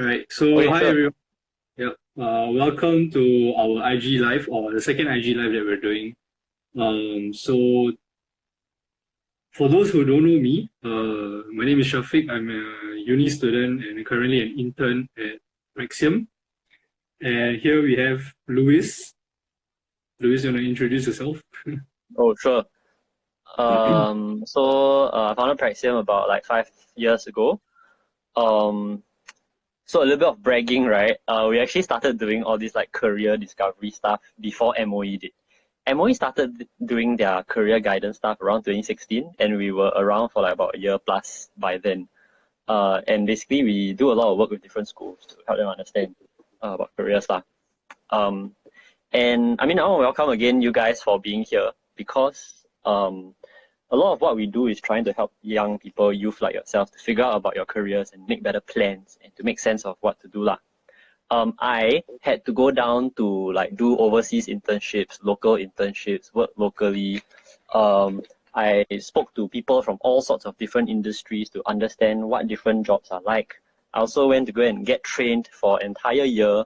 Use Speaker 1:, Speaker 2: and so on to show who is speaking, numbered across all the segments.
Speaker 1: Right. So
Speaker 2: Okay,
Speaker 1: hi
Speaker 2: sure.
Speaker 1: everyone. Yeah. Welcome to our IG live or the second IG live that we're doing. So for those who don't know me, my name is Shafiq. I'm a uni student and currently an intern at Praxium. And here we have Louis. Louis, you want to introduce yourself?
Speaker 2: Oh, sure. I founded Praxium about like 5 years ago. Um, so a little bit of bragging, right? We actually started doing all this like career discovery stuff before MOE did. MOE started doing their career guidance stuff around 2016, and we were around for like about a year plus by then. And basically, we do a lot of work with different schools to help them understand about career stuff. Um, and I mean, I want to welcome again you guys for being here because a lot of what we do is trying to help young people, youth like yourself, to figure out about your careers and make better plans and to make sense of what to do lah. I had to go down to like do overseas internships, local internships, work locally. I spoke to people from all sorts of different industries to understand what different jobs are like. I also went to go and get trained for an entire year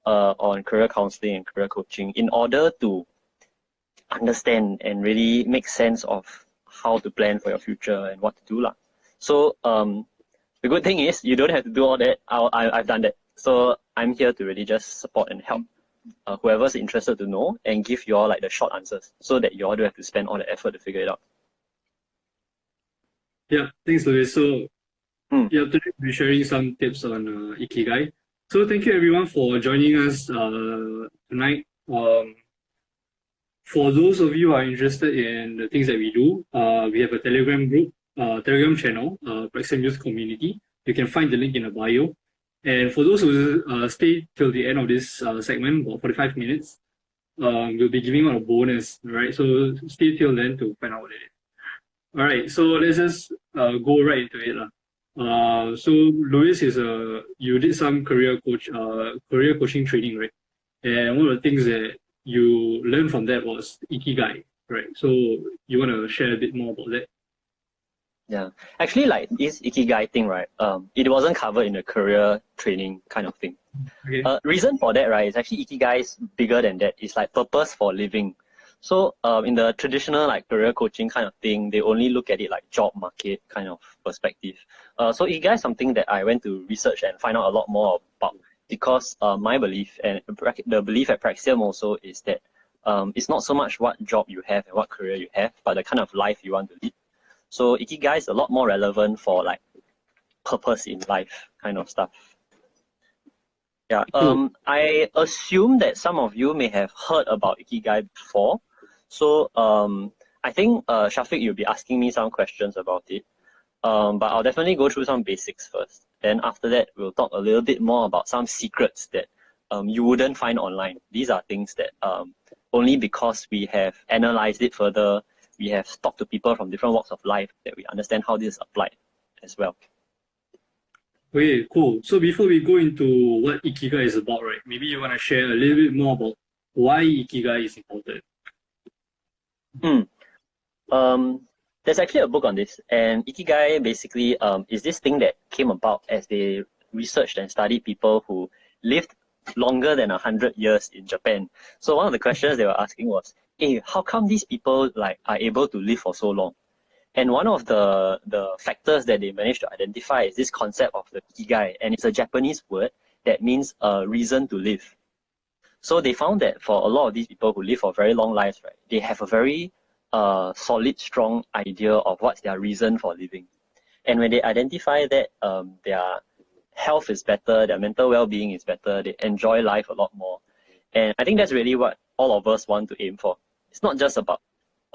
Speaker 2: on career counseling and career coaching in order to understand and really make sense of how to plan for your future and what to do lah. So the good thing is you don't have to do all that. I've done that. So I'm here to really just support and help whoever's interested to know and give you all like the short answers so that you all don't have to spend all the effort to figure it out.
Speaker 1: Yeah, thanks, Louis. So
Speaker 2: Hmm.
Speaker 1: yeah, today we'll be sharing some tips on Ikigai. So thank you everyone for joining us tonight. For those of you who are interested in the things that we do, we have a Telegram group, Telegram channel, Praxium Youth Community. You can find the link in the bio. And for those who stay till the end of this segment, about 45 minutes, we'll be giving out a bonus, right? So stay till then to find out what it is. All right, so let's just go right into it. So Louis you did some career coaching training, right? And one of the things that you learned from that was Ikigai, right? So you want to share a bit more about that?
Speaker 2: Yeah. Actually, like this Ikigai thing, right? It wasn't covered in the career training kind of thing.
Speaker 1: Okay.
Speaker 2: Reason for that, right, is actually Ikigai is bigger than that. It's like purpose for living. So in the traditional like career coaching kind of thing, they only look at it like job market kind of perspective. So Ikigai is something that I went to research and find out a lot more about because my belief and the belief at Praxium also is that it's not so much what job you have and what career you have, but the kind of life you want to lead. So Ikigai is a lot more relevant for like purpose in life kind of stuff. Yeah,
Speaker 1: Cool.
Speaker 2: I assume that some of you may have heard about Ikigai before. So I think Shafiq, you'll be asking me some questions about it. But I'll definitely go through some basics first. Then after that, we'll talk a little bit more about some secrets that you wouldn't find online. These are things that only because we have analyzed it further, we have talked to people from different walks of life that we understand how this is applied as well.
Speaker 1: Okay, cool. So before we go into what Ikigai is about, right? Maybe you want to share a little bit more about why Ikigai is important.
Speaker 2: Hmm. There's actually a book on this, and Ikigai basically is this thing that came about as they researched and studied people who lived longer than 100 years in Japan. So one of the questions they were asking was, hey, how come these people like are able to live for so long? And one of the factors that they managed to identify is this concept of the Ikigai, and it's a Japanese word that means a reason to live. So they found that for a lot of these people who live for very long lives, right, they have a very solid, strong idea of what's their reason for living. And when they identify that their health is better, their mental well-being is better, they enjoy life a lot more. And I think that's really what all of us want to aim for. It's not just about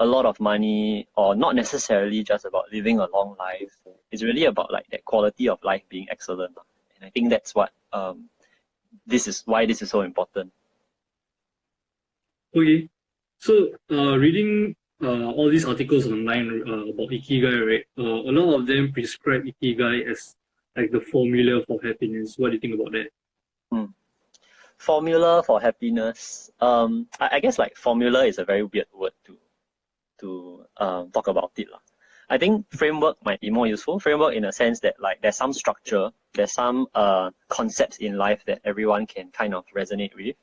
Speaker 2: a lot of money or not necessarily just about living a long life. It's really about like that quality of life being excellent. And I think that's what this is why this is so important.
Speaker 1: Okay. So reading all these articles online about Ikigai, right? A lot of them prescribe Ikigai as like the formula for happiness. What do you think about that?
Speaker 2: Hmm. Formula for happiness. I guess like formula is a very weird word to talk about it lah. I think framework might be more useful. Framework in a sense that like there's some structure, there's some concepts in life that everyone can kind of resonate with.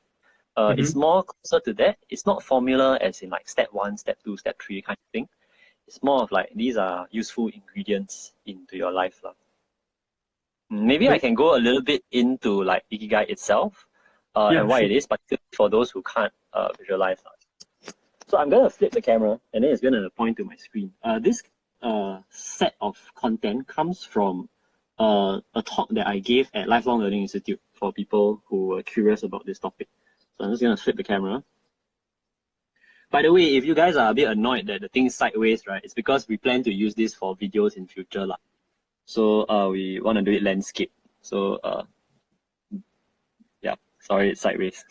Speaker 2: It's more closer to that. It's not formula as in like step 1, step 2, step 3 kind of thing. It's more of like these are useful ingredients into your life. Maybe I can go a little bit into like Ikigai itself and why it is, particularly for those who can't visualize. So I'm going to flip the camera and then it's going to point to my screen. This set of content comes from a talk that I gave at Lifelong Learning Institute for people who were curious about this topic. So I'm just going to flip the camera. By the way, if you guys are a bit annoyed that the thing's sideways, right, it's because we plan to use this for videos in future. So we want to do it landscape. So yeah, sorry, it's sideways.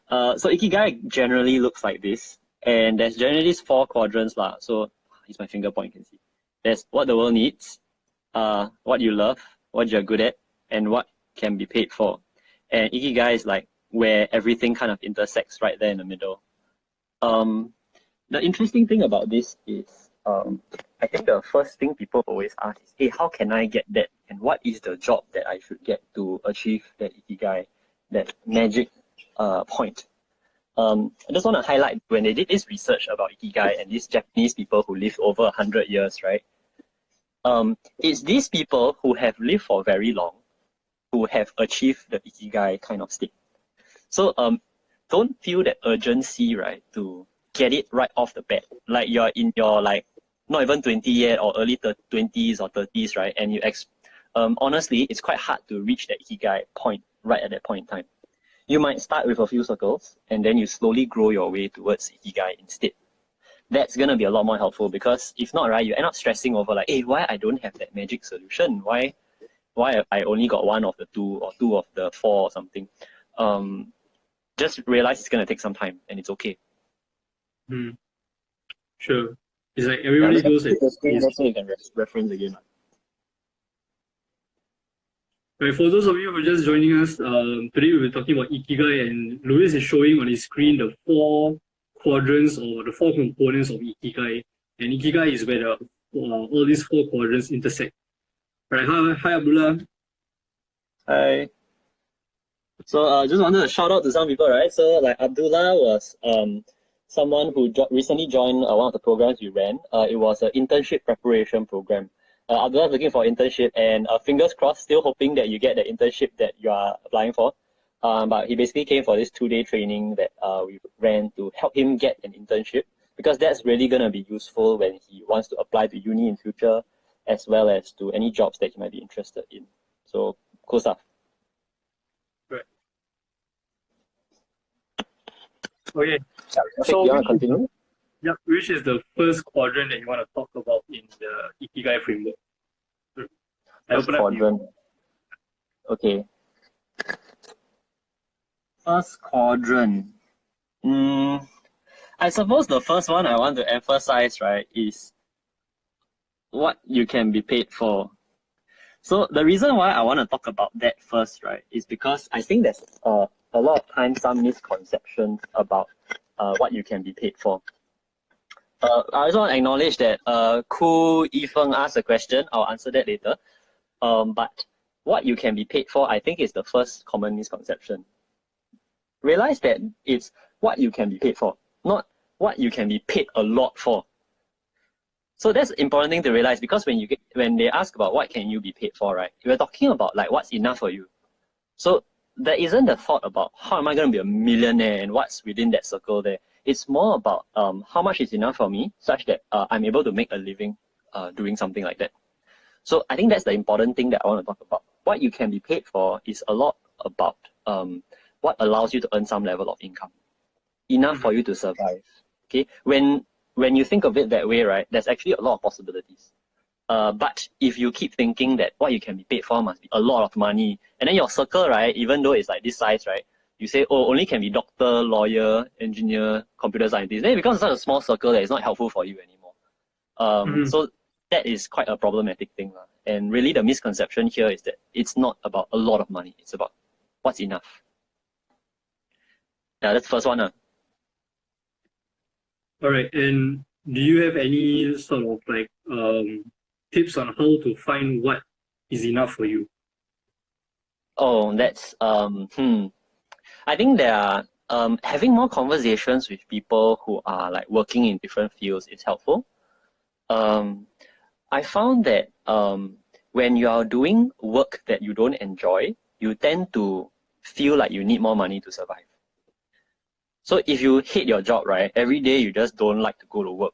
Speaker 2: So Ikigai generally looks like this. And there's generally these 4 quadrants. So here's my finger point, you can see. There's what the world needs, what you love, what you're good at, and what can be paid for. And Ikigai is like where everything kind of intersects right there in the middle. The interesting thing about this is, I think the first thing people always ask is, hey, how can I get that? And what is the job that I should get to achieve that Ikigai, that magic point? I just want to highlight when they did this research about Ikigai and these Japanese people who lived over 100 years, right? It's these people who have lived for very long, who have achieved the Ikigai kind of state. So don't feel that urgency, right, to get it right off the bat. Like you're in your like not even 20 yet or early 20s or 30s, right? And you honestly, it's quite hard to reach that Ikigai point right at that point in time. You might start with a few circles and then you slowly grow your way towards Ikigai instead. That's going to be a lot more helpful because if not, right, you end up stressing over like, hey, why I don't have that magic solution? Why I only got 1 of the 2 or 2 of the 4 or something? Just realize it's going to take some time and it's okay.
Speaker 1: Sure. It's like everybody goes at
Speaker 2: the screen so you can reference again.
Speaker 1: Right, for those of you who are just joining us, today we'll be talking about Ikigai, and Louis is showing on his screen the 4 quadrants or the 4 components of Ikigai. And Ikigai is where all these 4 quadrants intersect. Right, hi Abdullah.
Speaker 2: Hi. So just wanted to shout out to some people, right? So like Abdullah was someone who recently joined one of the programs we ran. It was an internship preparation program. Abdullah is looking for an internship and fingers crossed, still hoping that you get the internship that you are applying for. But he basically came for this 2-day training that we ran to help him get an internship because that's really going to be useful when he wants to apply to uni in future as well as to any jobs that he might be interested in. So cool stuff.
Speaker 1: Right. Okay.
Speaker 2: So you want to continue?
Speaker 1: Yeah, which is the first quadrant that you want to talk about in the Ikigai framework?
Speaker 2: First quadrant. Okay. First quadrant. I suppose the first one I want to emphasize, right, is what you can be paid for. So the reason why I want to talk about that first, right, is because I think there's a lot of times some misconceptions about what you can be paid for. I also want to acknowledge that Ku Yifeng asked a question. I'll answer that later. But what you can be paid for, I think, is the first common misconception. Realize that it's what you can be paid for, not what you can be paid a lot for. So that's an important thing to realize because when they ask about what can you be paid for, right, we're talking about like what's enough for you. So there isn't the thought about how am I going to be a millionaire and what's within that circle there. It's more about how much is enough for me such that I'm able to make a living doing something like that. So I think that's the important thing that I want to talk about. What you can be paid for is a lot about what allows you to earn some level of income. Enough for you to survive. Okay, when you think of it that way, right, there's actually a lot of possibilities. But if you keep thinking that what you can be paid for must be a lot of money, and then your circle, right, even though it's like this size, right, you say, oh, only can be doctor, lawyer, engineer, computer scientist. Then it becomes such a small circle that it's not helpful for you anymore. So that is quite a problematic thing. And really the misconception here is that it's not about a lot of money. It's about what's enough. Yeah, that's the first one.
Speaker 1: All right. And do you have any sort of like tips on how to find what is enough for you?
Speaker 2: Oh, that's I think there are having more conversations with people who are like working in different fields is helpful. Um, I found that when you are doing work that you don't enjoy, you tend to feel like you need more money to survive. So if you hate your job, right, every day you just don't like to go to work,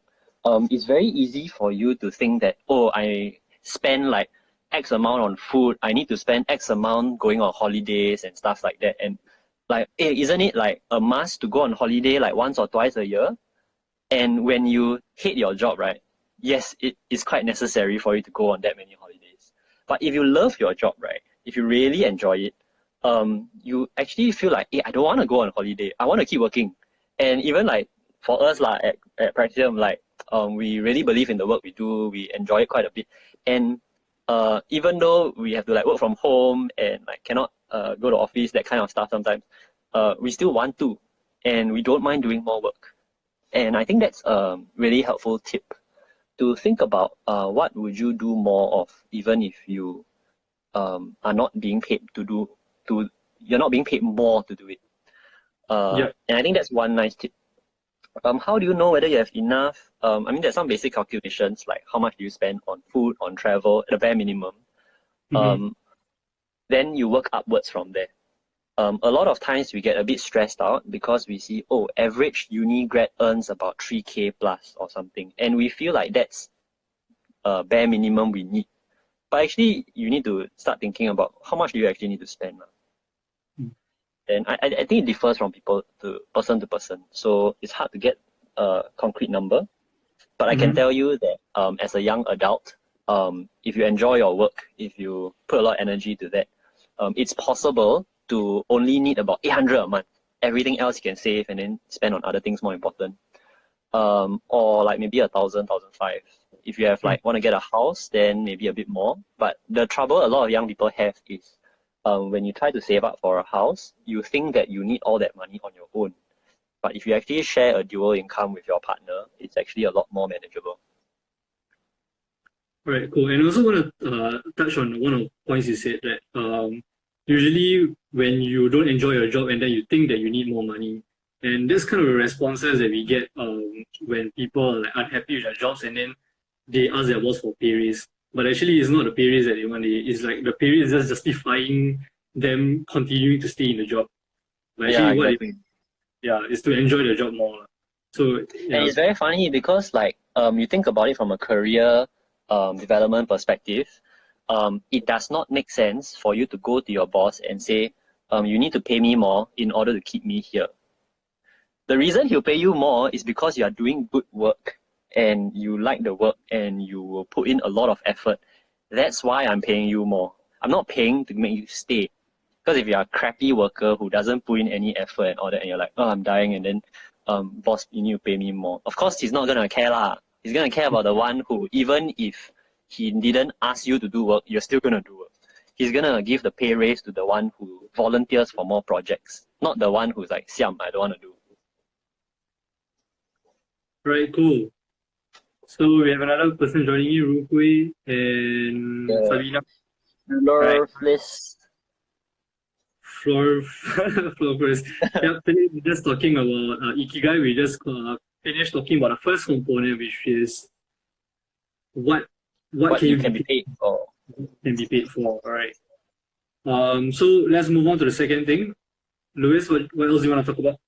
Speaker 2: it's very easy for you to think that, oh, I spend like X amount on food, I need to spend X amount going on holidays and stuff like that. And like, hey, isn't it like a must to go on holiday like once or twice a year? And when you hate your job, right, yes, it is quite necessary for you to go on that many holidays. But if you love your job, right, if you really enjoy it, you actually feel like, hey, I don't want to go on holiday. I want to keep working. And even like for us like at Praxium, like we really believe in the work we do. We enjoy it quite a bit. And even though we have to like work from home and like cannot go to office, that kind of stuff sometimes, we still want to, and we don't mind doing more work. And I think that's a really helpful tip to think about what would you do more of even if you are not being paid you're not being paid more to do it.
Speaker 1: Yeah.
Speaker 2: And I think that's one nice tip. How do you know whether you have enough? I mean, there's some basic calculations like how much do you spend on food, on travel, at the bare minimum. Then you work upwards from there. A lot of times we get a bit stressed out because we see, oh, average uni grad earns about 3K plus or something. And we feel like that's bare minimum we need. But actually, you need to start thinking about how much do you actually need to spend. And I think it differs from people to person. So it's hard to get a concrete number. But I can tell you that as a young adult, if you enjoy your work, if you put a lot of energy to that, it's possible to only need about 800 a month. Everything else you can save and then spend on other things more important. Or like maybe 1,000, 1,500. If you have like want to get a house, then maybe a bit more. But the trouble a lot of young people have is when you try to save up for a house, you think that you need all that money on your own. But if you actually share a dual income with your partner, it's actually a lot more manageable.
Speaker 1: All right, cool. And I also want to touch on one of the points you said that usually when you don't enjoy your job and then you think that you need more money, and that's kind of the responses that we get when people are like unhappy with their jobs and then they ask their boss for pay raise. But actually, it's not the pay raise that they want. It's like the pay raise is just justifying them continuing to stay in the job. But actually,
Speaker 2: Yeah, exactly.
Speaker 1: is to enjoy the job more. So yeah.
Speaker 2: And it's very funny because like you think about it from a career development perspective, it does not make sense for you to go to your boss and say, you need to pay me more in order to keep me here. The reason he'll pay you more is because you are doing good work and you like the work and you will put in a lot of effort. That's why I'm paying you more. I'm not paying to make you stay. Because if you're a crappy worker who doesn't put in any effort and all that, and you're like, oh, I'm dying, and then boss, you need to pay me more. Of course, he's not gonna care lah. He's gonna care about the one who, even if he didn't ask you to do work, you're still gonna do work. He's gonna give the pay raise to the one who volunteers for more projects, not the one who's like, Siam, I don't want to do.
Speaker 1: Right, cool. So we have another person joining you, Ru Hui and Sabina.
Speaker 2: Florless.
Speaker 1: Floor first. Yep, today we're just talking about Ikigai. We just finished talking about the first component, which is what can you
Speaker 2: be paid for.
Speaker 1: Can be paid for. All right. So let's move on to the second thing. Louis, what else do you want to talk about?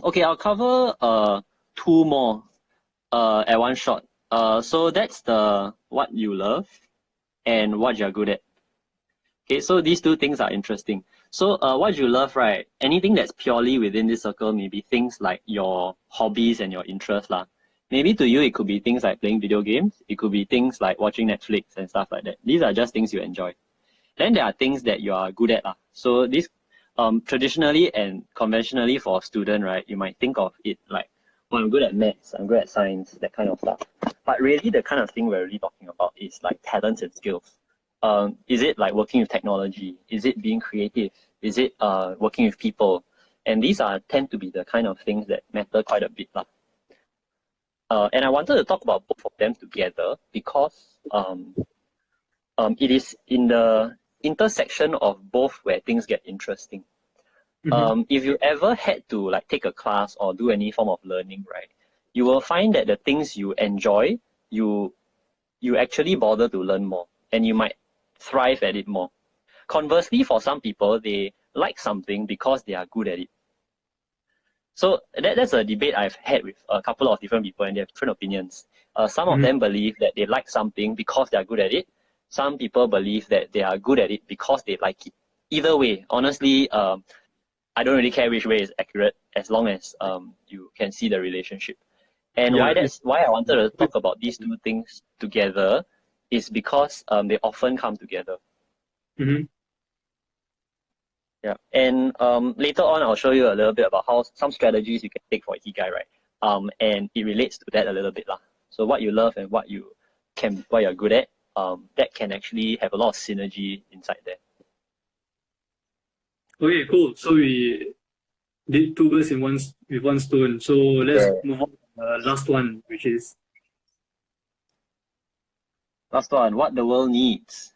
Speaker 2: Okay, I'll cover two more at one shot. So that's the what you love and what you're good at. Okay, so these two things are interesting. So what you love, right? Anything that's purely within this circle, maybe things like your hobbies and your interests lah. Maybe to you, it could be things like playing video games. It could be things like watching Netflix and stuff like that. These are just things you enjoy. Then there are things that you are good at lah. So this traditionally and conventionally for a student, right, you might think of it like, well, I'm good at maths, I'm good at science, that kind of stuff. But really the kind of thing we're really talking about is like talents and skills. Is it like working with technology? Is it being creative? Is it working with people? And these tend to be the kind of things that matter quite a bit lah. And I wanted to talk about both of them together because it is in the intersection of both where things get interesting. If you ever had to like take a class or do any form of learning, right, you will find that the things you enjoy, you actually bother to learn more, and you might thrive at it more. Conversely, for some people, they like something because they are good at it. So that's a debate I've had with a couple of different people, and they have different opinions. Some of them believe that they like something because they are good at it. Some people believe that they are good at it because they like it. Either way, honestly, I don't really care which way is accurate as long as you can see the relationship. And why I wanted to talk about these two things together is because they often come together. Yeah, and later on I'll show you a little bit about how some strategies you can take for Ikigai, right? And it relates to that a little bit lah. So what you love and what you're good at, that can actually have a lot of synergy inside there.
Speaker 1: Okay, cool. So we did two birds with one stone. So let's move on to the last one, which is
Speaker 2: last one, what the world needs.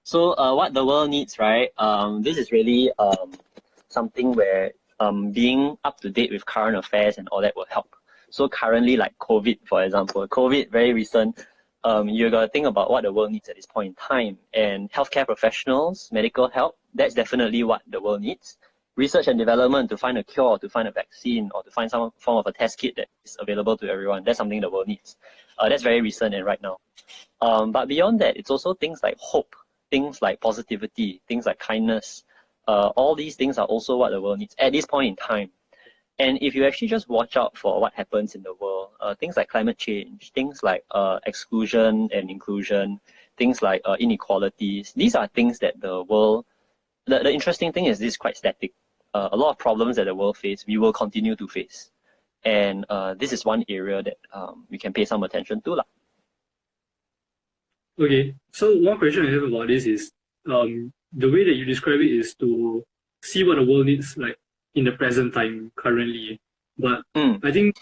Speaker 2: So what the world needs, right? This is really something where being up to date with current affairs and all that will help. So currently, like COVID, for example, COVID, very recent, you got to think about what the world needs at this point in time. And healthcare professionals, medical help, that's definitely what the world needs. Research and development to find a cure, to find a vaccine, or to find some form of a test kit that is available to everyone, that's something the world needs. That's very recent and right now. But beyond that, it's also things like hope, things like positivity, things like kindness. All these things are also what the world needs at this point in time. And if you actually just watch out for what happens in the world, things like climate change, things like exclusion and inclusion, things like inequalities, these are things that the world, the interesting thing is this is quite static. A lot of problems that the world faces, we will continue to face. And this is one area that we can pay some attention to.
Speaker 1: okay. So one question I have about this is the way that you describe it is to see what the world needs like in the present time currently. But I think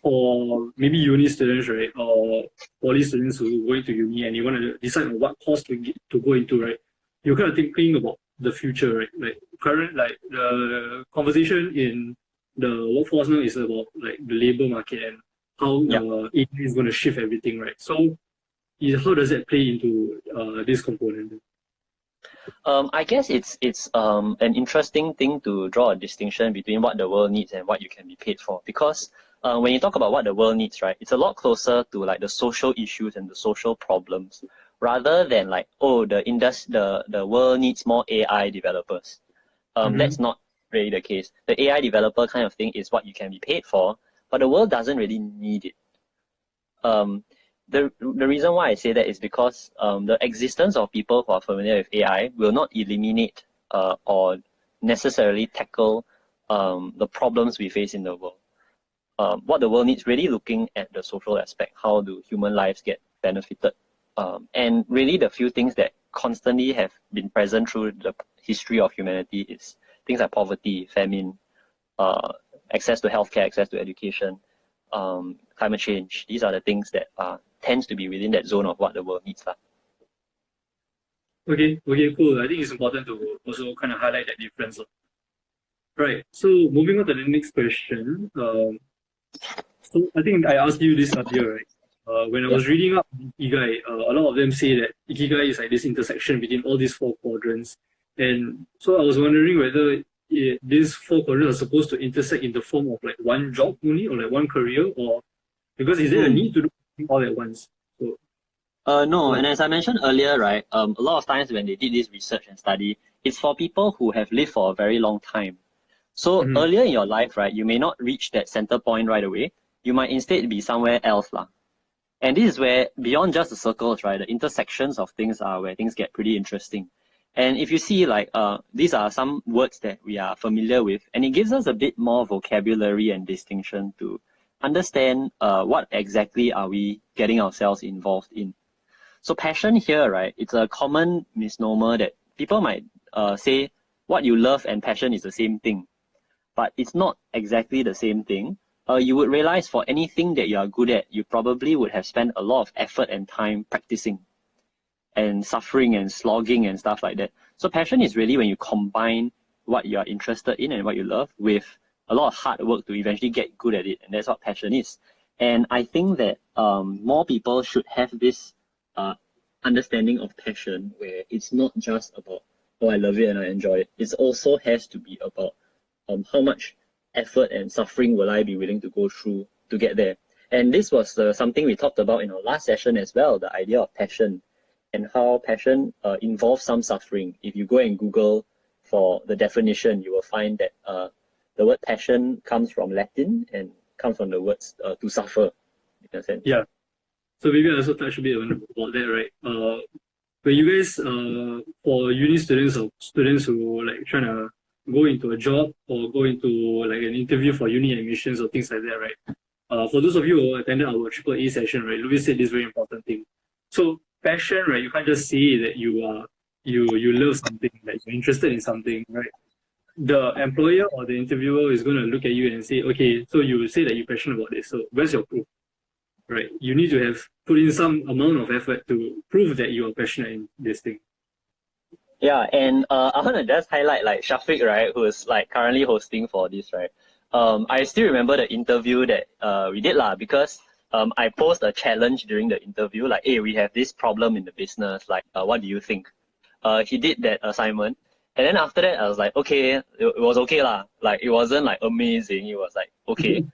Speaker 1: for maybe uni students, right, or poly students who go into uni and you want to decide on what course to go into, right, you're kind of thinking about the future, right? Like the conversation in the workforce now is about like the labor market and how AI is going to shift everything, right? So how does that play into this component?
Speaker 2: I guess it's an interesting thing to draw a distinction between what the world needs and what you can be paid for. Because when you talk about what the world needs, right, it's a lot closer to like the social issues and the social problems, rather than like, oh, the world needs more AI developers. That's not really the case. The AI developer kind of thing is what you can be paid for, but the world doesn't really need it. The reason why I say that is because the existence of people who are familiar with AI will not eliminate or necessarily tackle the problems we face in the world. What the world needs, really looking at the social aspect, how do human lives get benefited, and really the few things that constantly have been present through the history of humanity is things like poverty, famine, access to healthcare, access to education, climate change. These are the things that tends to be within that zone of what the world needs.
Speaker 1: Okay, cool. I think it's important to also kind of highlight that difference. Right, so moving on to the next question. So I think I asked you this earlier, right? When I was reading up Ikigai, a lot of them say that Ikigai is like this intersection between all these four quadrants. And so I was wondering whether these four quadrants are supposed to intersect in the form of like one job only or like one career, or because is there a need to do all at once? So,
Speaker 2: no, and as I mentioned earlier, right, a lot of times when they did this research and study, it's for people who have lived for a very long time. So earlier in your life, right, you may not reach that center point right away. You might instead be somewhere else. And this is where, beyond just the circles, right, the intersections of things are where things get pretty interesting. And if you see, like, these are some words that we are familiar with, and it gives us a bit more vocabulary and distinction to understand what exactly are we getting ourselves involved in. So passion here, right, it's a common misnomer that people might say what you love and passion is the same thing. But it's not exactly the same thing. you would realize for anything that you are good at, you probably would have spent a lot of effort and time practicing and suffering and slogging and stuff like that. So passion is really when you combine what you are interested in and what you love with a lot of hard work to eventually get good at it. And that's what passion is. And I think that more people should have this understanding of passion where it's not just about, oh, I love it and I enjoy it. It also has to be about how much effort and suffering will I be willing to go through to get there. And this was something we talked about in our last session as well, the idea of passion and how passion involves some suffering. If you go and Google for the definition, you will find that the word passion comes from Latin and comes from the words to suffer, in a sense.
Speaker 1: Yeah. So maybe I also touch a bit about that, right? When you guys, for uni students or students who like trying to go into a job or go into like an interview for uni admissions or things like that, right? For those of you who attended our AAA session, right, Louis said this very important thing. So passion, right, you can't just say that you love something, like you're interested in something, right? The employer or the interviewer is going to look at you and say, okay, so you say that you're passionate about this, so where's your proof? Right? You need to have put in some amount of effort to prove that you are passionate in this thing.
Speaker 2: Yeah, and I want to just highlight like Shafiq, right, who is like currently hosting for this, right? I still remember the interview that we did because I posed a challenge during the interview, like, hey, we have this problem in the business, like, what do you think? He did that assignment, and then after that, I was like, okay, it was okay lah. Like, it wasn't like amazing, it was like okay.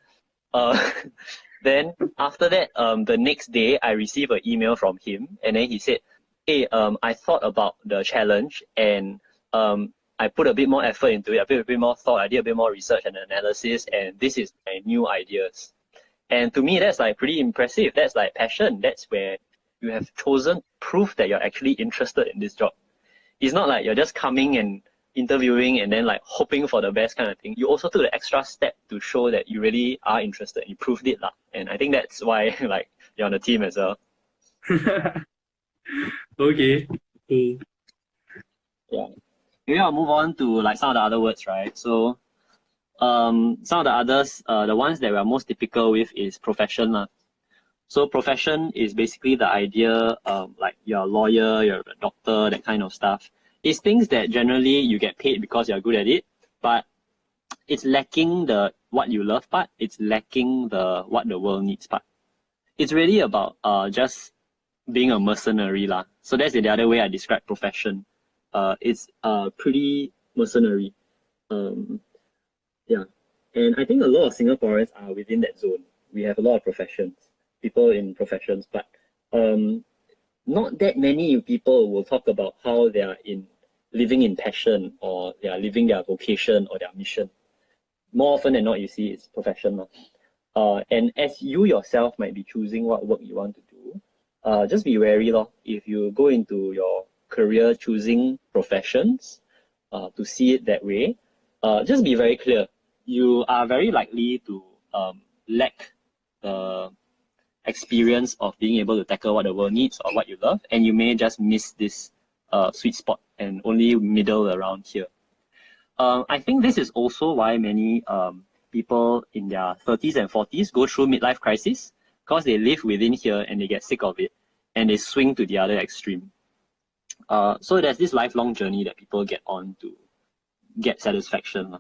Speaker 2: Then after that, the next day, I received an email from him, and then he said, hey, I thought about the challenge, and I put a bit more effort into it, I put a bit more thought, I did a bit more research and analysis, and this is my new ideas. And to me, that's like pretty impressive. That's like passion. That's where you have chosen proof that you're actually interested in this job. It's not like you're just coming and interviewing and then like hoping for the best kind of thing. You also took the extra step to show that you really are interested. You proved it lah. And I think that's why like you're on the team as well.
Speaker 1: Okay, cool.
Speaker 2: Yeah. Maybe I'll move on to like some of the other words, right? So some of the others, the ones that we're most typical with is profession lah. So profession is basically the idea like you're a lawyer, you're a doctor, that kind of stuff. It's things that generally you get paid because you're good at it, but it's lacking the what you love part. It's lacking the what the world needs part. It's really about just being a mercenary lah. So that's the other way I describe profession. It's pretty mercenary. Yeah, and I think a lot of Singaporeans are within that zone. We have a lot of professions, people in professions, but not that many people will talk about how they are living in passion or they are living their vocation or their mission. More often than not, you see it's profession. And as you yourself might be choosing what work you want to do, just be wary if you go into your career choosing professions to see it that way. Just be very clear. You are very likely to lack the experience of being able to tackle what the world needs or what you love, and you may just miss this sweet spot and only middle around here. I think this is also why many people in their 30s and 40s go through midlife crisis, because they live within here and they get sick of it and they swing to the other extreme. So there's this lifelong journey that people get on to get satisfaction.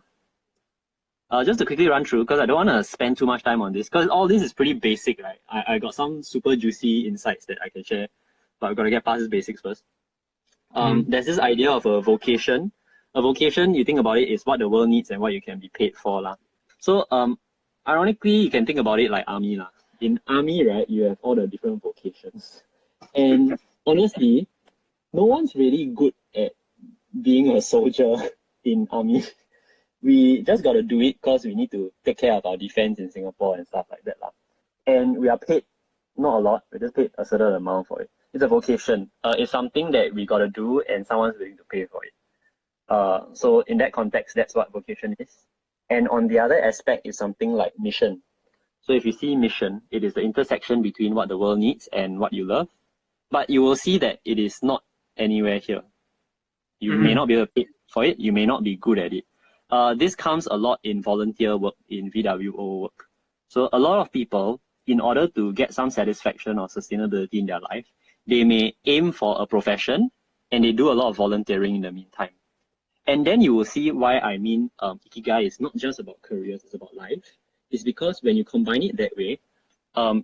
Speaker 2: Just to quickly run through, because I don't want to spend too much time on this, because all this is pretty basic, right? I got some super juicy insights that I can share, but I've got to get past the basics first. There's this idea of a vocation. A vocation, you think about it, is what the world needs and what you can be paid for lah. So ironically, you can think about it like army lah. In army, right, you have all the different vocations. And honestly, no one's really good at being a soldier in army. We just got to do it because we need to take care of our defense in Singapore and stuff like that lah. And we are paid not a lot, we're just paid a certain amount for it. It's a vocation. It's something that we got to do and someone's willing to pay for it. So in that context, that's what vocation is. And on the other aspect is something like mission. So if you see mission, it is the intersection between what the world needs and what you love. But you will see that it is not anywhere here. You may not be able to pay for it, you may not be good at it. This comes a lot in volunteer work, in VWO work. So a lot of people, in order to get some satisfaction or sustainability in their life, they may aim for a profession and they do a lot of volunteering in the meantime. And then you will see why I mean Ikigai is not just about careers, it's about life. It's because when you combine it that way,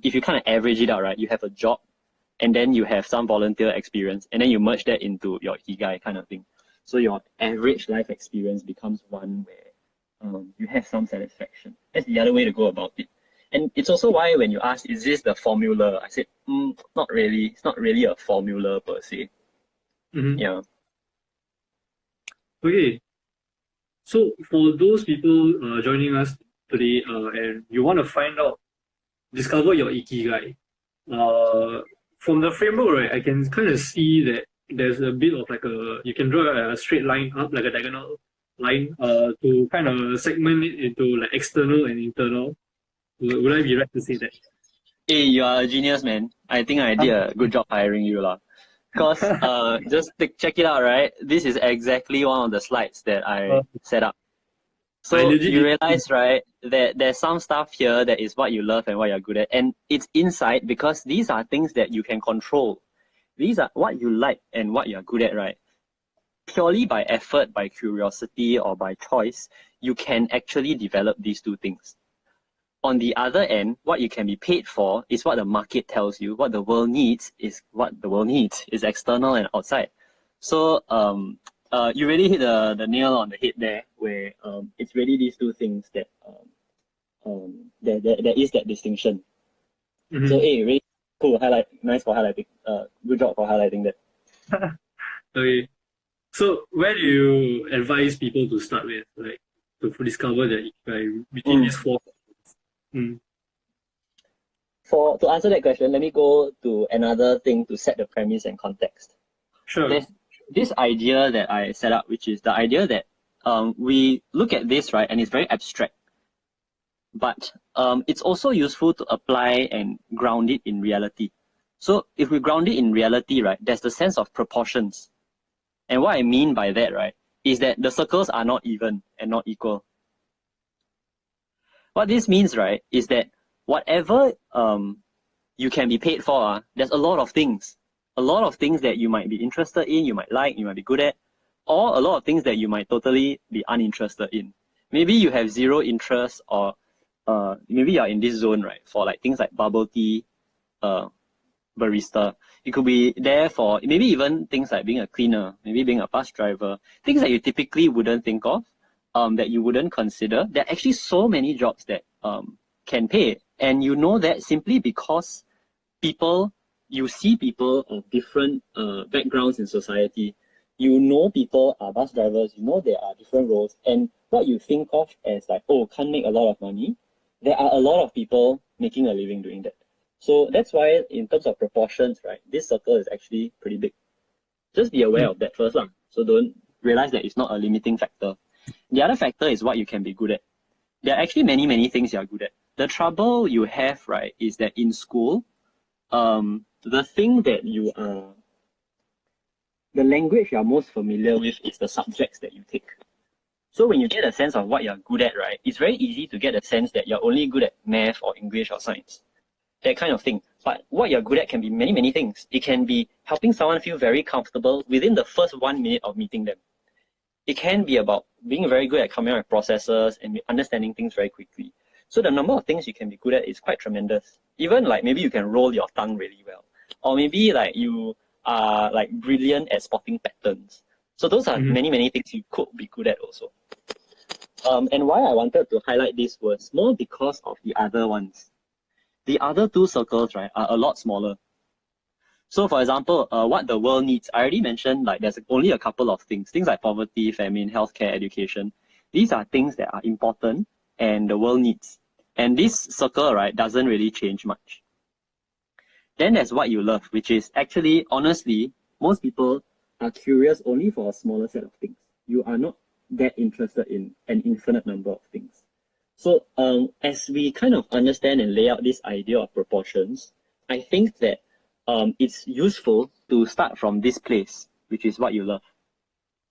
Speaker 2: if you kind of average it out, right, you have a job and then you have some volunteer experience and then you merge that into your Ikigai kind of thing. So your average life experience becomes one where you have some satisfaction. That's the other way to go about it. And it's also why when you ask, is this the formula? I said, not really. It's not really a formula per se. Yeah.
Speaker 1: Okay. So for those people joining us today and you want to discover your Ikigai, from the framework, right, I can kind of see that there's a bit of you can draw a straight line up, like a diagonal line, to kind of segment it into like external and internal. Would I be right to say that?
Speaker 2: Hey, you are a genius, man. I think I did a good job hiring you, lah. Because just check it out, right? This is exactly one of the slides that I set up. So you realize, right, that there's some stuff here that is what you love and what you're good at. And it's inside because these are things that you can control. These are what you like and what you're good at, right? Purely by effort, by curiosity, or by choice, you can actually develop these two things. On the other end, what you can be paid for is what the market tells you. What the world needs is what the world needs, is external and outside. So you really hit the nail on the head there, where it's really these two things that there is that distinction. So really cool, highlight, nice for highlighting. Good job for highlighting that.
Speaker 1: Okay. So where do you advise people to start with, like to discover their Ikigai between these four?
Speaker 2: To answer that question, let me go to another thing to set the premise and context.
Speaker 1: Sure.
Speaker 2: There's this idea that I set up, which is the idea that we look at this, right, and it's very abstract. But it's also useful to apply and ground it in reality. So if we ground it in reality, right, there's the sense of proportions. And what I mean by that, right, is that the circles are not even and not equal. What this means, right, is that whatever you can be paid for, there's a lot of things. A lot of things that you might be interested in, you might like, you might be good at, or a lot of things that you might totally be uninterested in. Maybe you have zero interest, or maybe you're in this zone, right, for like things like bubble tea, barista. You could be there for maybe even things like being a cleaner, maybe being a bus driver, things that you typically wouldn't think of. That you wouldn't consider. There are actually so many jobs that can pay. And you know that simply because you see people of different backgrounds in society. You know people are bus drivers, you know there are different roles. And what you think of as like, oh, can't make a lot of money, there are a lot of people making a living doing that. So that's why in terms of proportions, right, this circle is actually pretty big. Just be aware of that first. So don't realize that it's not a limiting factor. The other factor is what you can be good at. There are actually many, many things you are good at. The trouble you have, right, is that in school, the thing that the language you are most familiar with is the subjects that you take. So when you get a sense of what you're good at, right, it's very easy to get a sense that you're only good at math or English or science. That kind of thing. But what you're good at can be many, many things. It can be helping someone feel very comfortable within the first 1 minute of meeting them. It can be about being very good at coming up with processes and understanding things very quickly. So the number of things you can be good at is quite tremendous. Even like maybe you can roll your tongue really well. Or maybe like you are like brilliant at spotting patterns. So those are many, many things you could be good at also. And why I wanted to highlight this was more because of the other ones. The other two circles, right, are a lot smaller. So for example, what the world needs, I already mentioned like there's only a couple of things like poverty, famine, healthcare, education. These are things that are important and the world needs. And this circle, right, doesn't really change much. Then there's what you love, which is actually, honestly, most people are curious only for a smaller set of things. You are not that interested in an infinite number of things. So as we kind of understand and lay out this idea of proportions, I think that it's useful to start from this place, which is what you love.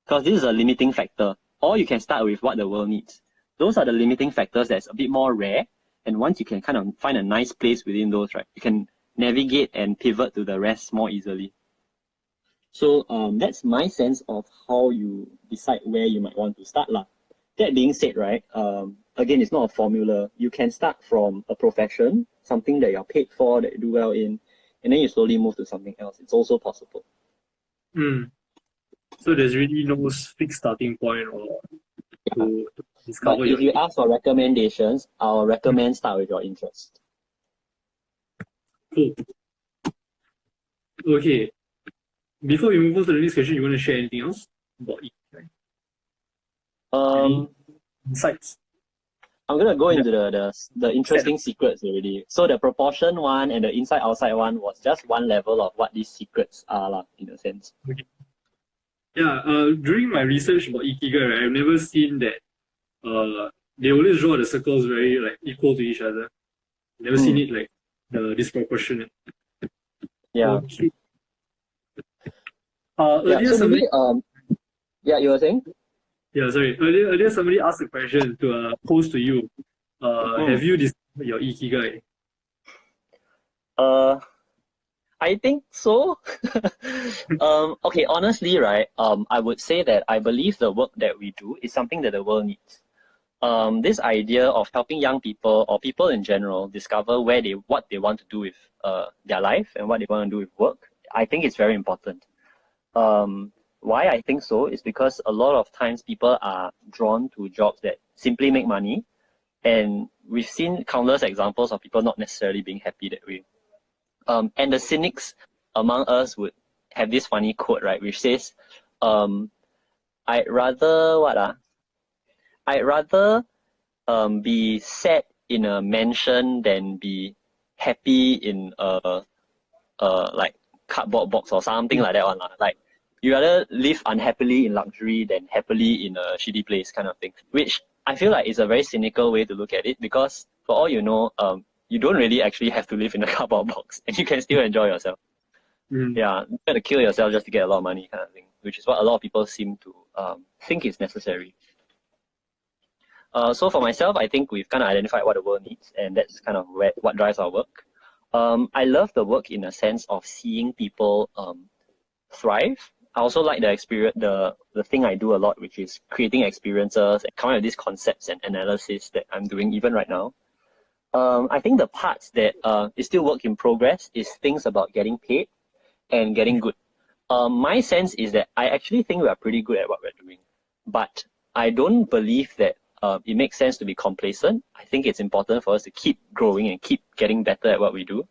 Speaker 2: Because this is a limiting factor. Or you can start with what the world needs. Those are the limiting factors that's a bit more rare And once you can kind of find a nice place within those, right, you can navigate and pivot to the rest more easily. So that's my sense of how you decide where you might want to start lah. That being said, right, again, it's not a formula. You can start from a profession, something that you're paid for, that you do well in, and then you slowly move to something else. It's also possible.
Speaker 1: So there's really no fixed starting point or to discover
Speaker 2: But if you ask for recommendations, I'll recommend start with your interest.
Speaker 1: Cool. Okay. Before we move on to the next question, you want to share anything else about Ikigai? Any insights?
Speaker 2: I'm gonna go into the interesting secrets already. So the proportion one and the inside outside one was just one level of what these secrets are lah, in a sense.
Speaker 1: Okay. Yeah, during my research about Ikigai, right, I've never seen that they always draw the circles very like equal to each other. Never seen it like disproportionate.
Speaker 2: Yeah.
Speaker 1: Okay.
Speaker 2: So
Speaker 1: somebody,
Speaker 2: you were saying?
Speaker 1: Yeah, sorry. Earlier somebody asked a question to pose to you. Have you discovered your Ikigai?
Speaker 2: I think so. Okay, honestly, right, I would say that I believe the work that we do is something that the world needs. This idea of helping young people or people in general discover what they want to do with their life and what they want to do with work, I think it's very important. Why I think so is because a lot of times people are drawn to jobs that simply make money, and we've seen countless examples of people not necessarily being happy that way. And the cynics among us would have this funny quote, right, which says, I'd rather be sad in a mansion than be happy in a like cardboard box or something like that one. Like, you rather live unhappily in luxury than happily in a shitty place, kind of thing. Which I feel like is a very cynical way to look at it, because for all you know, you don't really actually have to live in a cardboard box and you can still enjoy yourself. Yeah, you gotta kill yourself just to get a lot of money, kind of thing, which is what a lot of people seem to think is necessary. So for myself, I think we've kind of identified what the world needs, and that's kind of what drives our work. I love the work in a sense of seeing people thrive. I also like the experience, the thing I do a lot, which is creating experiences and coming up with these concepts and analysis that I'm doing even right now. I think the parts that is still work in progress is things about getting paid and getting good. My sense is that I actually think we are pretty good at what we're doing, but I don't believe that it makes sense to be complacent. I think it's important for us to keep growing and keep getting better at what we do.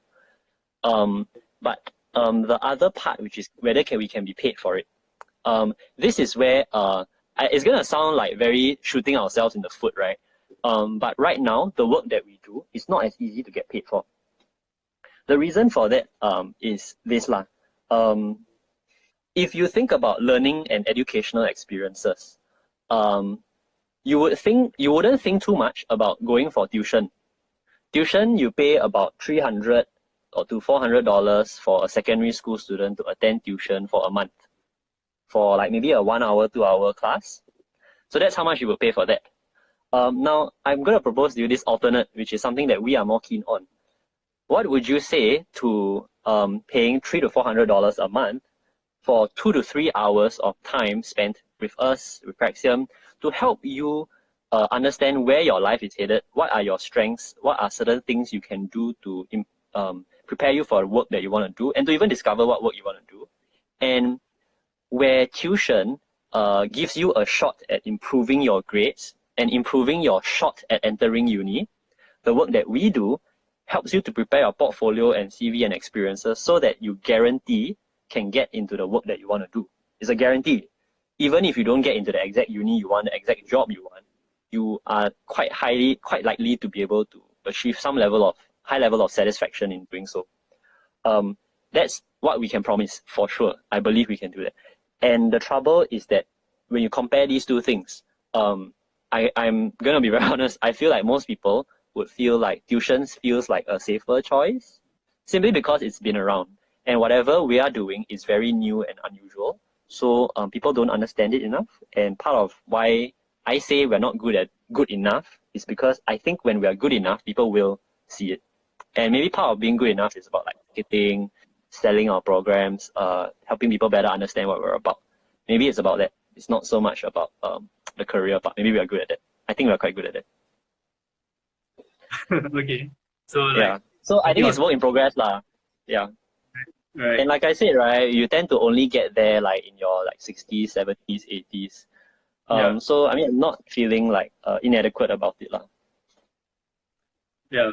Speaker 2: But the other part, which is whether we can be paid for it. This is where it's gonna sound like very shooting ourselves in the foot, right? But right now, the work that we do is not as easy to get paid for. The reason for that is this lah. If you think about learning and educational experiences, you wouldn't think too much about going for tuition. Tuition, you pay about $300 or to $400 for a secondary school student to attend tuition for a month, for like maybe a 1 hour, 2 hour class. So that's how much you will pay for that. Now, I'm going to propose to you this alternate, which is something that we are more keen on. What would you say to paying $300 to $400 a month for 2 to 3 hours of time spent with us, with Praxium, to help you understand where your life is headed, what are your strengths, what are certain things you can do to prepare you for the work that you want to do, and to even discover what work you want to do. And where tuition gives you a shot at improving your grades and improving your shot at entering uni, the work that we do helps you to prepare your portfolio and CV and experiences so that you guarantee can get into the work that you want to do. It's a guarantee. Even if you don't get into the exact uni you want, the exact job you want, you are quite likely to be able to achieve some high level of satisfaction in doing so. That's what we can promise for sure. I believe we can do that. And the trouble is that when you compare these two things, I'm gonna be very honest, I feel like most people would feel like tuition feels like a safer choice, simply because it's been around. And whatever we are doing is very new and unusual. So people don't understand it enough. And part of why I say we're not good enough is because I think when we are good enough, people will see it. And maybe part of being good enough is about like marketing, selling our programs, helping people better understand what we're about. Maybe it's about that. It's not so much about the career part. Maybe we are good at it. I think we're quite good at it.
Speaker 1: Okay. So like
Speaker 2: Yeah. So I think it's work in progress lah. Yeah.
Speaker 1: right.
Speaker 2: And like I said, right, you tend to only get there like in your like 60s, 70s, 80s.
Speaker 1: Yeah.
Speaker 2: So I mean, I'm not feeling like inadequate about it lah.
Speaker 1: Yeah.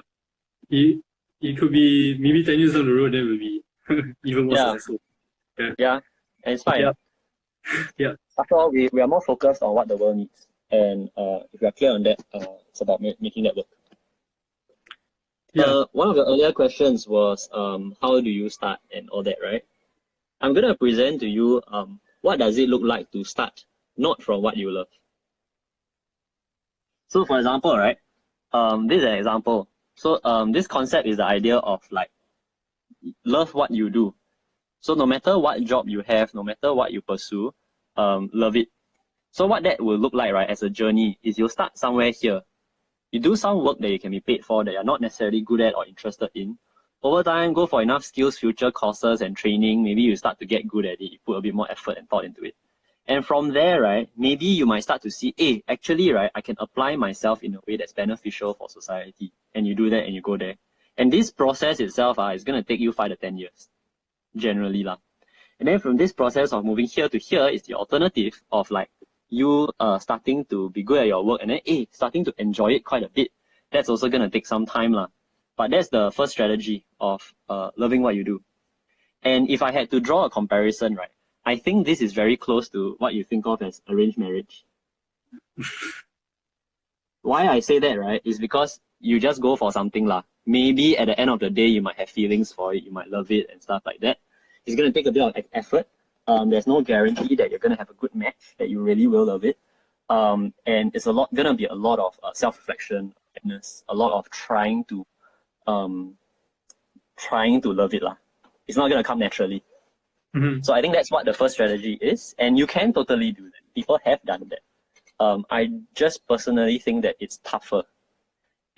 Speaker 1: It could be maybe 10 years down the road, then will be even more
Speaker 2: Yeah.
Speaker 1: successful.
Speaker 2: Yeah, and it's fine.
Speaker 1: Yeah. Yeah.
Speaker 2: After all, we are more focused on what the world needs. And if we are clear on that, it's about making that work.
Speaker 1: Yeah.
Speaker 2: One of the earlier questions was how do you start and all that, right? I'm going to present to you what does it look like to start, not from what you love. So for example, right, this is an example. So this concept is the idea of like, love what you do. So no matter what job you have, no matter what you pursue, love it. So what that will look like, right, as a journey is you'll start somewhere here. You do some work that you can be paid for that you're not necessarily good at or interested in. Over time, go for enough skills, future courses and training. Maybe you start to get good at it. You put a bit more effort and thought into it. And from there, right, maybe you might start to see, hey, actually, right, I can apply myself in a way that's beneficial for society. And you do that and you go there. And this process itself is going to take you 5 to 10 years, generally lah. And then from this process of moving here to here is the alternative of like, you starting to be good at your work and then starting to enjoy it quite a bit. That's also going to take some time lah. But that's the first strategy of loving what you do. And if I had to draw a comparison, right, I think this is very close to what you think of as arranged marriage. Why I say that, right, is because you just go for something lah. Maybe at the end of the day, you might have feelings for it, you might love it and stuff like that. It's going to take a bit of effort. There's no guarantee that you're going to have a good match, that you really will love it. And it's going to be a lot of self-reflection, a lot of trying to love it lah. It's not going to come naturally.
Speaker 1: Mm-hmm.
Speaker 2: So I think that's what the first strategy is, and you can totally do that. People have done that. I just personally think that it's tougher.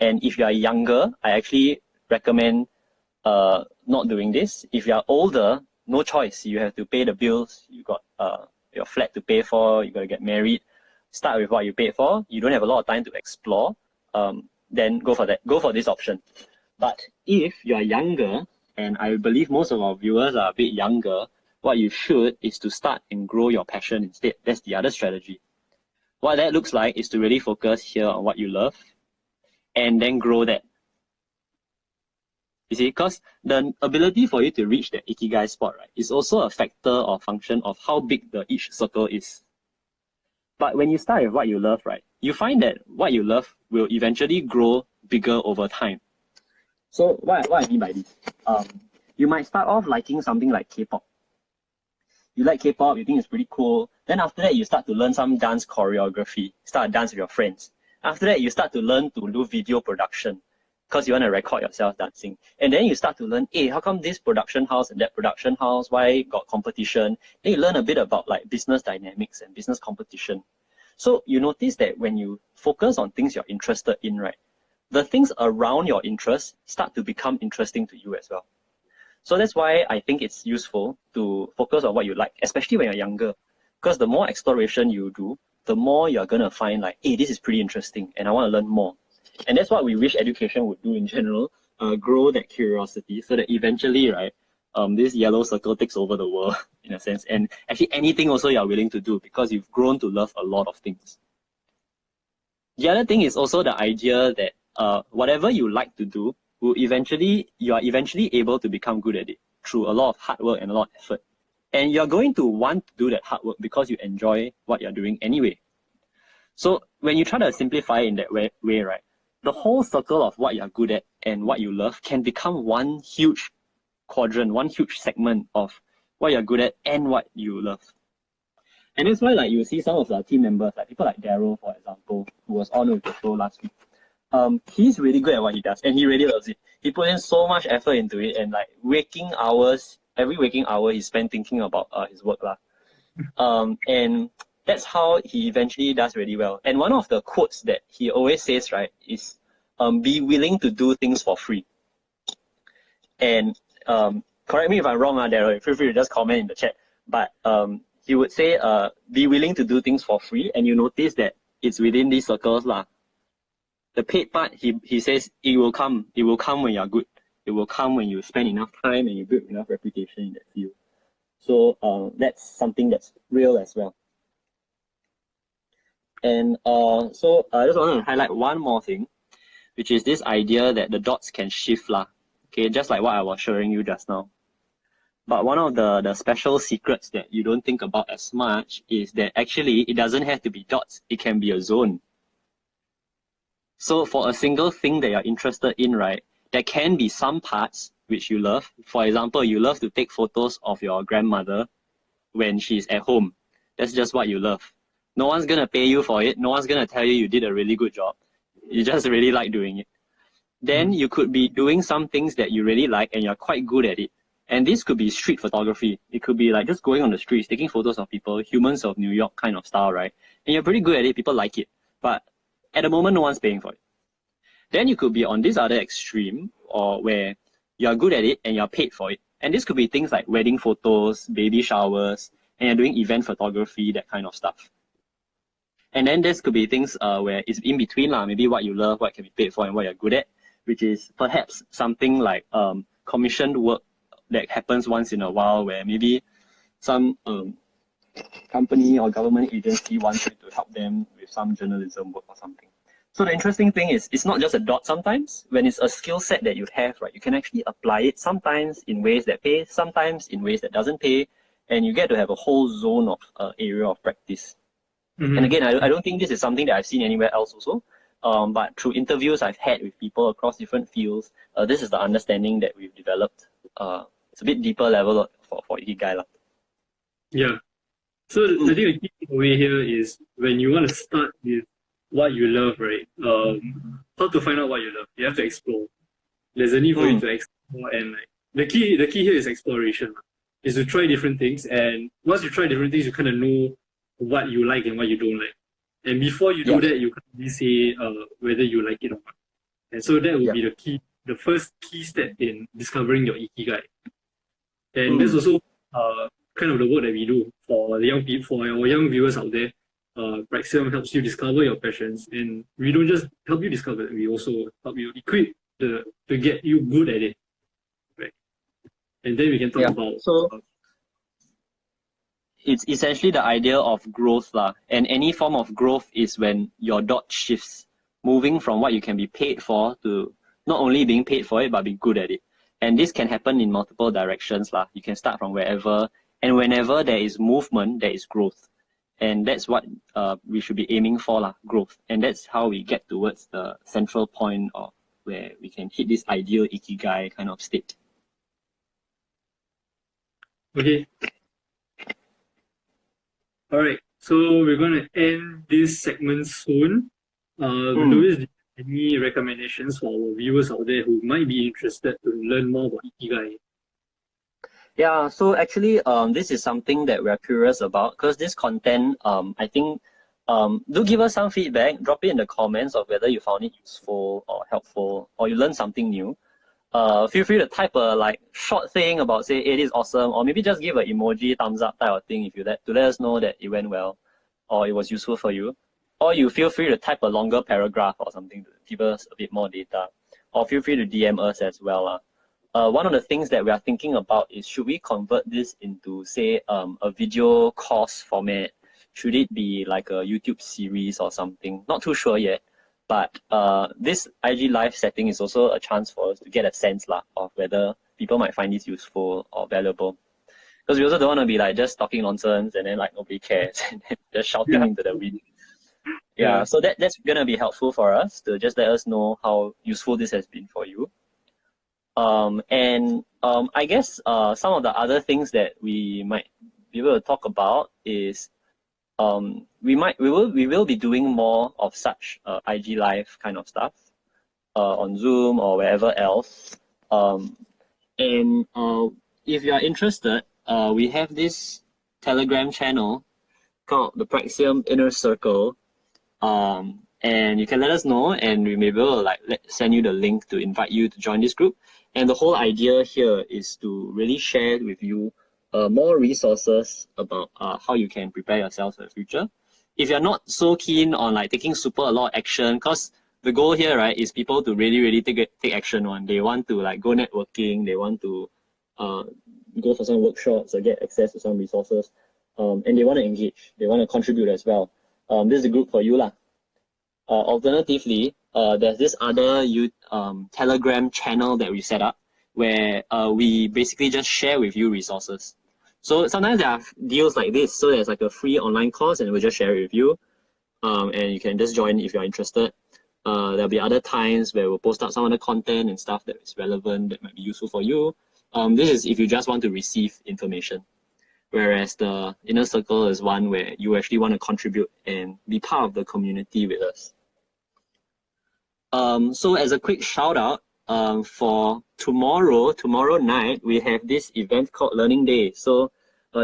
Speaker 2: And if you are younger, I actually recommend not doing this. If you are older, no choice. You have to pay the bills. You got your flat to pay for. You got to get married. Start with what you paid for. You don't have a lot of time to explore. Then go for that. Go for this option. But if you are younger, and I believe most of our viewers are a bit younger, what you should is to start and grow your passion instead. That's the other strategy. What that looks like is to really focus here on what you love and then grow that. You see, because the ability for you to reach the Ikigai spot, right, is also a factor or function of how big each circle is. But when you start with what you love, right, you find that what you love will eventually grow bigger over time. So what I mean by this, you might start off liking something like K-pop. You like K-pop, you think it's pretty cool. Then after that, you start to learn some dance choreography, start to dance with your friends. After that, you start to learn to do video production because you want to record yourself dancing. And then you start to learn, hey, how come this production house and that production house, why got competition? Then you learn a bit about like business dynamics and business competition. So you notice that when you focus on things you're interested in, right, the things around your interests start to become interesting to you as well. So that's why I think it's useful to focus on what you like, especially when you're younger. Because the more exploration you do, the more you're going to find like, hey, this is pretty interesting and I want to learn more. And that's what we wish education would do in general, grow that curiosity so that eventually, right, this yellow circle takes over the world in a sense. And actually anything also you're willing to do because you've grown to love a lot of things. The other thing is also the idea that whatever you like to do, you are eventually able to become good at it through a lot of hard work and a lot of effort. And you're going to want to do that hard work because you enjoy what you're doing anyway. So when you try to simplify it in that way, right, the whole circle of what you're good at and what you love can become one huge quadrant, one huge segment of what you're good at and what you love. And that's why like you see some of the team members, like people like Daryl, for example, who was on with the show last week. He's really good at what he does and he really loves it. He put in so much effort into it and like every waking hour he spent thinking about his work lah. And that's how he eventually does really well. And one of the quotes that he always says, right, is be willing to do things for free. And correct me if I'm wrong, Daryl, feel free to just comment in the chat. But he would say, be willing to do things for free, and you notice that it's within these circles lah. The paid part, he says, it will come. It will come when you're good. It will come when you spend enough time and you build enough reputation in that field. So that's something that's real as well. And so I just want to highlight one more thing, which is this idea that the dots can shift lah. Okay, just like what I was showing you just now. But one of the special secrets that you don't think about as much is that actually it doesn't have to be dots. It can be a zone. So for a single thing that you're interested in, right, there can be some parts which you love. For example, you love to take photos of your grandmother when she's at home. That's just what you love. No one's going to pay you for it. No one's going to tell you you did a really good job. You just really like doing it. Then you could be doing some things that you really like and you're quite good at it. And this could be street photography. It could be like just going on the streets, taking photos of people, humans of New York kind of style, right? And you're pretty good at it. People like it. But at the moment, no one's paying for it. Then you could be on this other extreme, or where you're good at it and you're paid for it. And this could be things like wedding photos, baby showers, and you're doing event photography, that kind of stuff. And then this could be things where it's in between, maybe what you love, what can be paid for, and what you're good at, which is perhaps something like commissioned work that happens once in a while, where maybe some company or government agency wants you to help them with some journalism work or something. So the interesting thing is, it's not just a dot sometimes. When it's a skill set that you have, right, you can actually apply it sometimes in ways that pay, sometimes in ways that doesn't pay, and you get to have a whole zone of area of practice. Mm-hmm. And again, I don't think this is something that I've seen anywhere else also. But through interviews I've had with people across different fields, this is the understanding that we've developed. It's a bit deeper level for Ikigai.
Speaker 1: Yeah. So I think a key takeaway here is when you want to start with what you love, right? How to find out what you love? You have to explore. There's a need for you to explore, and like the key here is exploration. Is to try different things, and once you try different things, you kind of know what you like and what you don't like. And before you do that, you can really say whether you like it or not. And so that would be the first key step in discovering your Ikigai. And that's also kind of the work that we do for the young people, for our young viewers out there. Praxium helps you discover your passions, and we don't just help you discover it, we also help you equip to get you good at it. Right? And then we can talk about
Speaker 2: it's essentially the idea of growth lah. And any form of growth is when your dot shifts, moving from what you can be paid for to not only being paid for it, but be good at it. And this can happen in multiple directions lah. You can start from wherever, and whenever there is movement, there is growth. And that's what we should be aiming for lah, growth. And that's how we get towards the central point of where we can hit this ideal Ikigai kind of state.
Speaker 1: Okay. All right, so we're going to end this segment soon. Louis, any recommendations for our viewers out there who might be interested to learn more about Ikigai?
Speaker 2: Yeah, so actually, this is something that we're curious about, because this content, I think, do give us some feedback. Drop it in the comments of whether you found it useful or helpful, or you learned something new. Feel free to type a short thing about, say, it is awesome, or maybe just give an emoji, thumbs up type of thing if you to let us know that it went well or it was useful for you. Or you feel free to type a longer paragraph or something to give us a bit more data. Or feel free to DM us as well. One of the things that we are thinking about is, should we convert this into, say, a video course format? Should it be like a YouTube series or something? Not too sure yet. But this IG Live setting is also a chance for us to get a sense of whether people might find this useful or valuable. Because we also don't want to be just talking nonsense and then nobody cares and then just shouting into the wind. Yeah, so that's going to be helpful for us to just let us know how useful this has been for you. I guess some of the other things that we might be able to talk about is we will be doing more of such IG Live kind of stuff on Zoom or wherever else. If you are interested, we have this Telegram channel called the Praxium Inner Circle. And you can let us know, and we may be able to send you the link to invite you to join this group. And the whole idea here is to really share with you more resources about how you can prepare yourself for the future. If you're not so keen on taking a lot of action, because the goal here, right, is people to really take action on. They want to go networking, they want to go for some workshops or get access to some resources, and they want to engage, they want to contribute as well. This is a group for you lah. Alternatively, there's this other Telegram channel that we set up where we basically just share with you resources. So sometimes there are deals like this. So there's a free online course and we'll just share it with you. And you can just join if you're interested. There'll be other times where we'll post out some other content and stuff that is relevant, that might be useful for you. This is if you just want to receive information. Whereas the inner circle is one where you actually want to contribute and be part of the community with us. So as a quick shout out, for tomorrow night, we have this event called Learning Day. So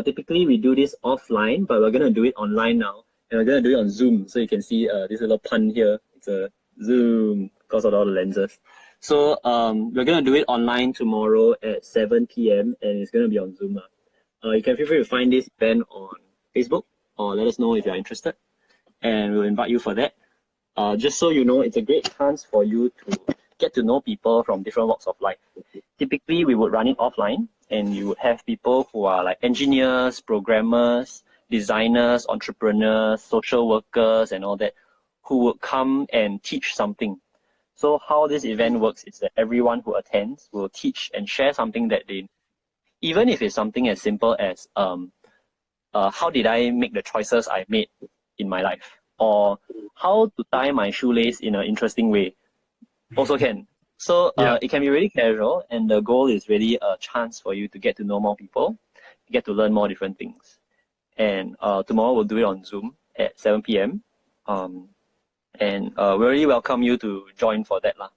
Speaker 2: typically we do this offline, but we're going to do it online now. And we're going to do it on Zoom. So you can see this little pun here. It's a Zoom because of all the lenses. So we're going to do it online tomorrow at 7 p.m. and it's going to be on Zoom. You can feel free to find this event on Facebook or let us know if you're interested. And we'll invite you for that. Just so you know, it's a great chance for you to get to know people from different walks of life. Typically, we would run it offline, and you would have people who are engineers, programmers, designers, entrepreneurs, social workers, and all that, who would come and teach something. So how this event works is that everyone who attends will teach and share something that they, even if it's something as simple as how did I make the choices I made in my life, or how to tie my shoelace in an interesting way, also can. So it can be really casual, and the goal is really a chance for you to get to know more people, get to learn more different things. And tomorrow we'll do it on Zoom at 7 p.m. And we really welcome you to join for that lah.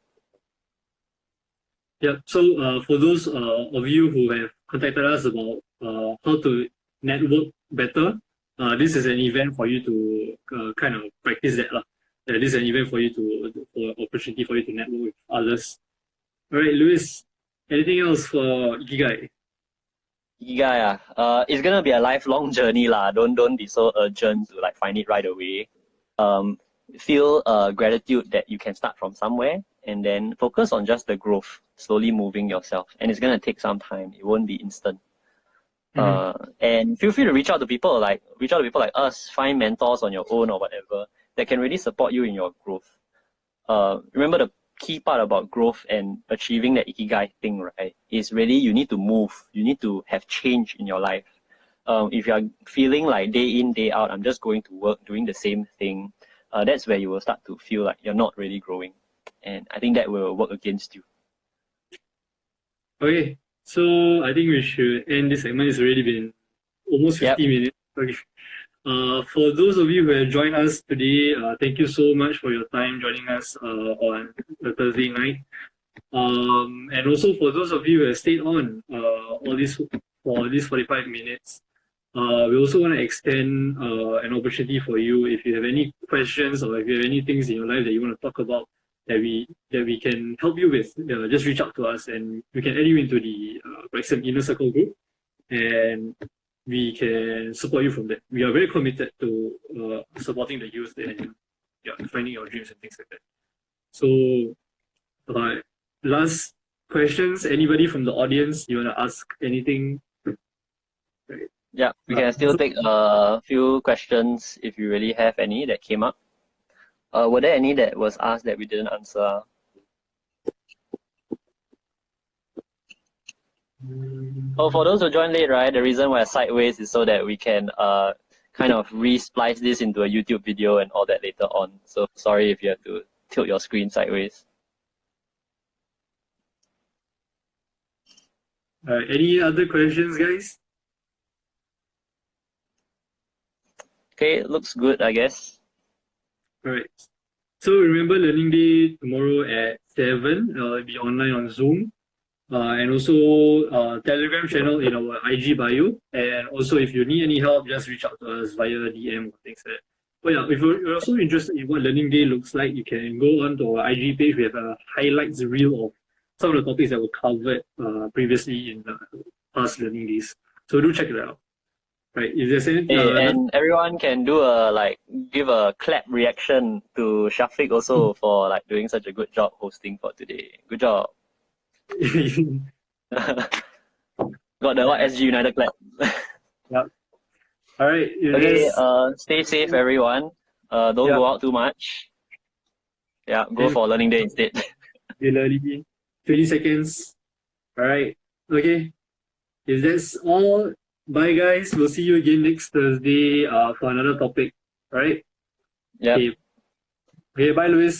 Speaker 1: Yeah, so for those of you who have contacted us about how to network better, this is an event for you to kind of practice that lah. This is an event for you for opportunity for you to network with others. All right, Luis, anything else for Ikigai?
Speaker 2: Ikigai, it's gonna be a lifelong journey lah. Don't be so urgent to find it right away. Feel gratitude that you can start from somewhere, and then focus on just the growth, slowly moving yourself. And it's gonna take some time. It won't be instant. And feel free to reach out to people like us, find mentors on your own or whatever that can really support you in your growth. Remember the key part about growth and achieving that Ikigai thing, right, is really you need to move. You need to have change in your life. If you're feeling like day in, day out, I'm just going to work, doing the same thing, that's where you will start to feel like you're not really growing. And I think that will work against you.
Speaker 1: Okay, so I think we should end this segment. It's already been almost 50 minutes. Okay. For those of you who have joined us today, thank you so much for your time joining us on the Thursday night. And also for those of you who have stayed on for these 45 minutes, we also want to extend an opportunity for you. If you have any questions or if you have any things in your life that you want to talk about that we can help you with, just reach out to us and we can add you into the Praxium Inner Circle group, and we can support you from that. We are very committed to supporting the youth and finding your dreams and things like that. So, last questions. Anybody from the audience, you want to ask anything? Right.
Speaker 2: Yeah, we can still take a few questions if you really have any that came up. Were there any that was asked that we didn't answer? Oh, for those who joined late, right, the reason we're sideways is so that we can kind of re-splice this into a YouTube video and all that later on. So sorry if you have to tilt your screen sideways.
Speaker 1: Any other questions, guys?
Speaker 2: Okay, looks good, I guess.
Speaker 1: All right. So remember Learning Day tomorrow at 7. It'll be online on Zoom. and also Telegram channel in our IG bio. And also, if you need any help, just reach out to us via DM or things like that. But yeah, if you're also interested in what Learning Day looks like, you can go on to our IG page. We have a highlights reel of some of the topics that were covered previously in the past Learning Days. So do check it out. Right. If there's any,
Speaker 2: Hey, and everyone can do a give a clap reaction to Shafiq also for like doing such a good job hosting for today. Good job. Got the what SG United clap.
Speaker 1: Yep. All right.
Speaker 2: Okay, stay safe everyone. Don't go out too much. Yeah, go for Learning Day instead.
Speaker 1: 20 seconds. All right. Okay. If that's all, bye guys. We'll see you again next Thursday for another topic. All right.
Speaker 2: Yeah.
Speaker 1: Okay. Okay. Bye, Luis.